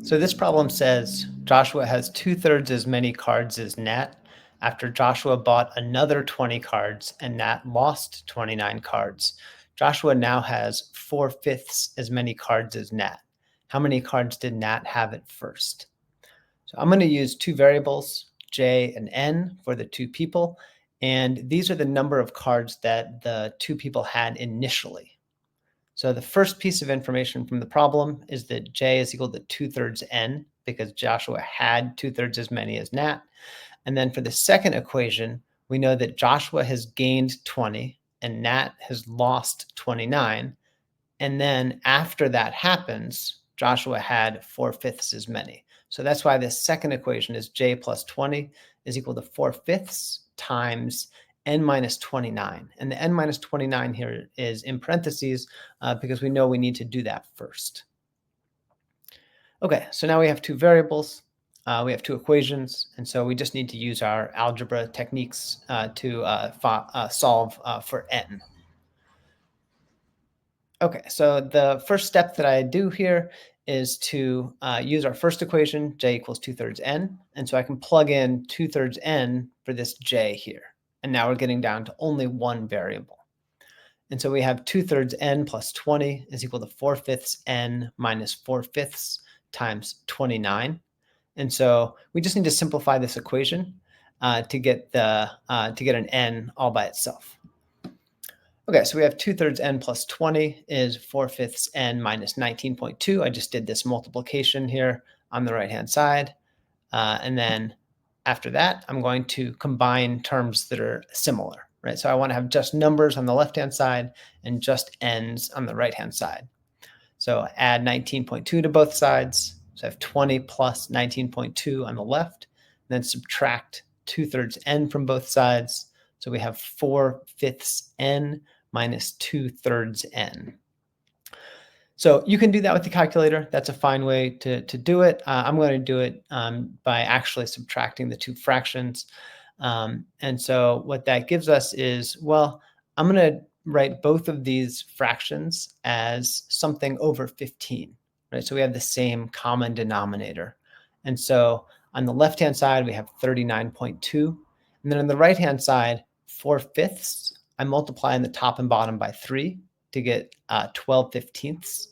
So this problem says Joshua has 2/3 as many cards as Nat after Joshua bought another 20 cards and Nat lost 29 cards. Joshua now has 4/5 as many cards as Nat. How many cards did Nat have at first? So I'm going to use two variables, J and N, for the two people. And these are the number of cards that the two people had initially. So the first piece of information from the problem is that J is equal to 2/3 N because Joshua had 2/3 as many as Nat. And then for the second equation, we know that Joshua has gained 20 and Nat has lost 29. And then after that happens, Joshua had 4/5 as many. So that's why this second equation is J plus 20 is equal to 4/5 times N minus 29. And the N minus 29 here is in parentheses because we know we need to do that first. Okay, so now we have two variables. We have two equations, and so we just need to use our algebra techniques to solve for N. Okay, so the first step that I do here is to use our first equation, J equals 2/3 N. And so I can plug in 2/3 N for this J here. And now we're getting down to only one variable. And so we have 2/3 N plus 20 is equal to 4/5 N minus 4/5 times 29. And so we just need to simplify this equation to get an N all by itself. Okay, so we have 2/3 N plus 20 is 4/5 N minus 19.2. I just did this multiplication here on the right-hand side. And then after that, I'm going to combine terms that are similar, right? So I want to have just numbers on the left-hand side and just N's on the right-hand side. So add 19.2 to both sides. So I have 20 plus 19.2 on the left, then subtract 2/3 N from both sides. So we have 4/5 N minus 2/3 N. So you can do that with the calculator. That's a fine way to do it. I'm going to do it by actually subtracting the two fractions. And so what that gives us is, well, I'm going to write both of these fractions as something over 15, right? So we have the same common denominator. And so on the left-hand side, we have 39.2. And then on the right-hand side, 4/5. I multiply in the top and bottom by 3 to get 12/15.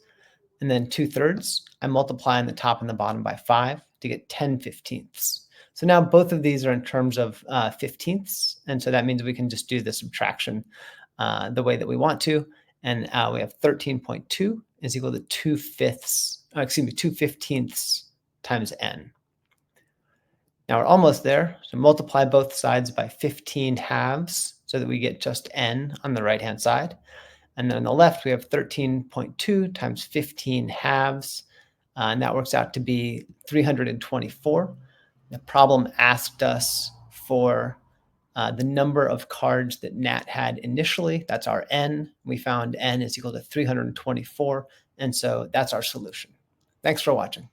And then 2/3, I multiply in the top and the bottom by 5 to get 10/15. So now both of these are in terms of 15ths. And so that means we can just do the subtraction the way that we want to. And we have 13.2 is equal to 2/15 times N. Now we're almost there. So multiply both sides by 15 halves so that we get just N on the right-hand side. And then on the left, we have 13.2 times 15 halves. And that works out to be 324. The problem asked us for the number of cards that Nat had initially. That's our N. We found N is equal to 324. And so that's our solution. Thanks for watching.